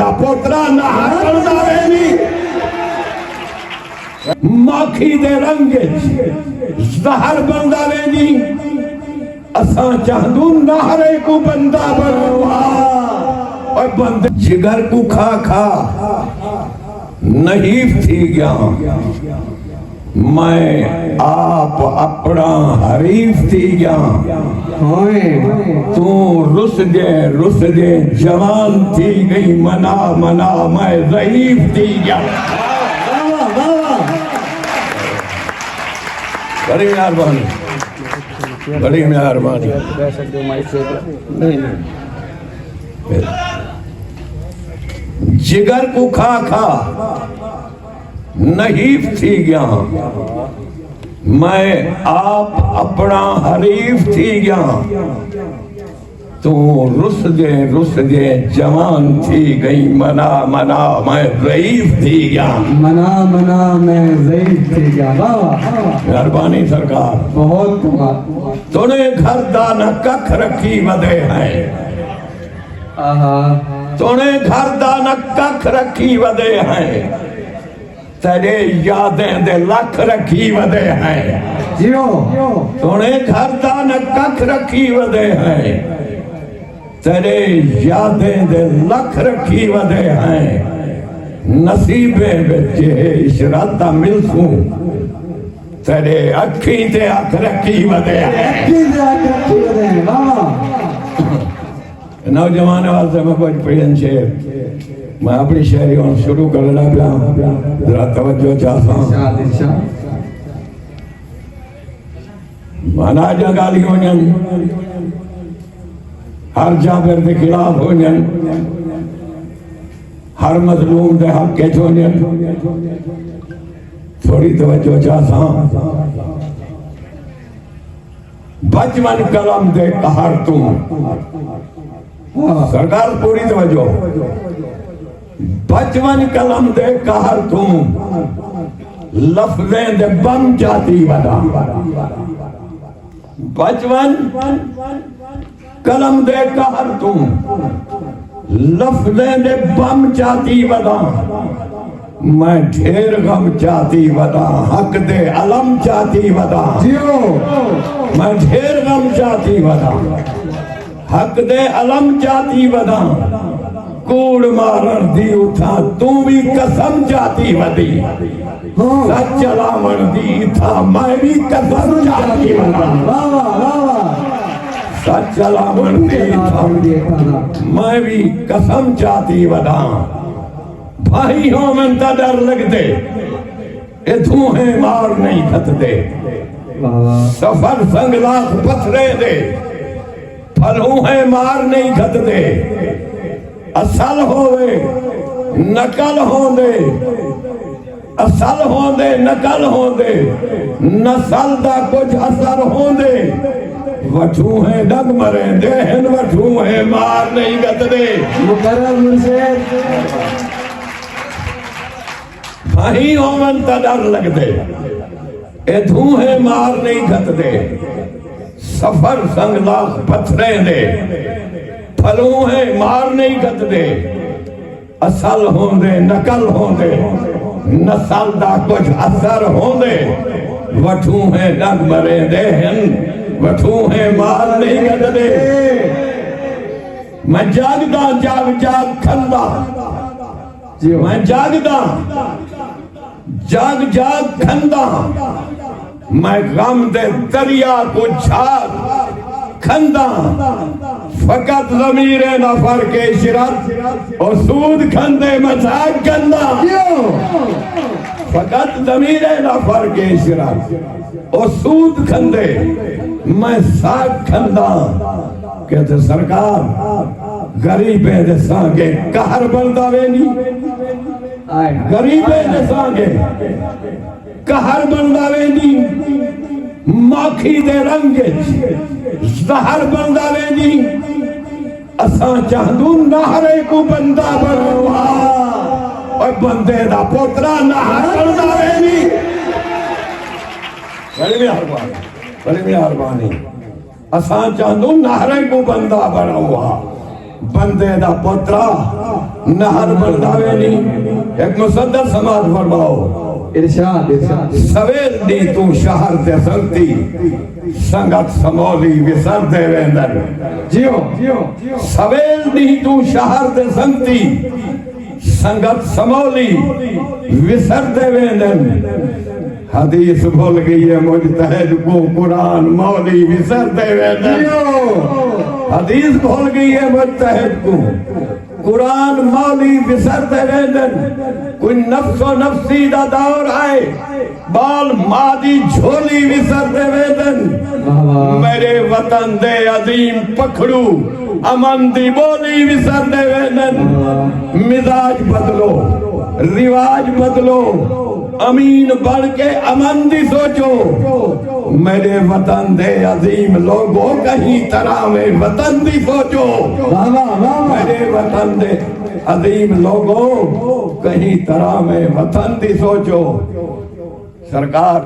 دا پوترا نہر بندا وینی ماکھی دے رنگے زہر بندا وینی اساں چاہدوں نہرے کو بندہ بنوا اور بندے جگر کو کھا کھا نحیف تھی گیا میں آپ اپنا حریف تھی گیا تو رس گے جوان تھی گئی منا میں ضعیف تھی گیا بڑی مہربانی بڑی مہربانی جگر کو کھا کھا نحیف تھی گیا میں آپ اپنا حریف تھی گیا تو رس گے جوان تھی گئی منا میں ضعیف تھی گیا منا میں ضعیف تھی گیا مہربانی سرکار بہت تو نے گھر دانا ککھ رکھی ودے ہیں تو نے گھر دانا ککھ رکھی ودے ہیں تیرے یادیں دے لکھ رکھی ودے ہیں تو نے گھر دانا ککھ رکھی ودے ہیں تیرے یادیں دے لکھ رکھی ودے ہیں نصیبے بچے اشراتہ ملسوں تیرے اکھیں تے اکھ رکھی ودے ہیں نوجوان والے میں کچھ پڑھن شیر میں اپنی شہریوں شروع کر رہا پیا ذرا توجہ چاہتا ہوں مانا جنگالی ہونین ہر جابر دے خلاف ہونین ہر مظلوم دے حق کے چھونین تھوڑی توجہ چاہتا ہوں بچمن کلم دے قہر تم سرکار پوری توجہ بچمن کلم دے قہر تم لفظیں دے بم جاتی ودا بچمن کلم دے قہر تم لفظیں دے بم جاتی ودا میں ڈھیر غم چاہتی ودا حق دے علم چاہتی ودا میں ڈھیر غم چاہتی ودا حق دے علم چاہتی ودا کوڑ مارن دی اٹھا تو بھی قسم چاہتی ودی سچ چلامن دی تھا میں بھی قسم چاہتی ودا سچ چلامن دی تھا میں بھی قسم چاہتی ودا بھائی ہوں من تا ڈر لگ دے ادھوں ہیں مار نہیں کھت دے سفر سنگ لاکھ پتھرے دے پھلوں ہیں مار نہیں کھت دے اصل ہوئے نقل ہوں دے اصل ہوں دے نقل ہوں دے نسل دا کچھ اثر ہوں دے وٹھوں ہیں ڈگ مرے دے ہن وٹھوں ہیں مار نہیں کھت دے مکرم مرشد بھائی ہوں من تا ڈر لگ دے ادھوں ہیں مار نہیں کھت دے سفر سنگ لاکھ پتھرے دے پھلوں ہیں مار نہیں کھت دے اصل ہوں دے نقل ہوں دے نسل دا کچھ اثر ہوں دے وٹھوں ہیں ڈگ مرے دے ہن وٹھوں ہیں مار نہیں کھت دے میں جاگدا جاگ کھندا میں جاگدا جاگ کھندا میں غم دے دریا کو جھاگ کھندا فقط ضمیر نفر کے شرط اور سود کھندے مزاق کھندا فقط ضمیر نفر کے شرط اور سود کھندے میں ساگ کھندا کہتے سرکار غریبے دے سانگے قہر بندہ وینی غریبے دے سانگے قہر بندہ وینی ماکھی دے رنگے زہر بندہ وینی اساں چاہدوں نہرے کو بندہ بنوا اور بندے دا پوترا نہر بندہ وینی بڑی مہربانی اساں چاہدوں نہرے کو بندہ بنوا بندے دا پوترا نہر برداوے نہیں ایک مصدر سماعت فرماؤ ارشاد ارشاد سویر دی تو شہر تے سنتی سنگت سمولی وسر دے ویندن جیو سویر دی تو شہر تے سنتی سنگت سمولی وسر دے ویندن حدیث بھول گئی ہے مجتہد کو قرآن مولی وسر دے ویندن حدیث بھول گئی ہے مجتہد کو قرآن مولی وسر دے ویندن کوئی نفس و نفسی دا دور آئے بال مادی جھولی وسر دے ویندن میرے وطن دے عظیم پکھڑو امن دی بولی وسر دے ویندن مزاج بدلو رواج بدلو امین بڑھ کے امن دی سوچو میرے وطن دے عظیم لوگوں کہیں طرح میں وطن دی سوچو میرے وطن دے عظیم لوگوں کہیں طرح میں وطن دی سوچو سرکار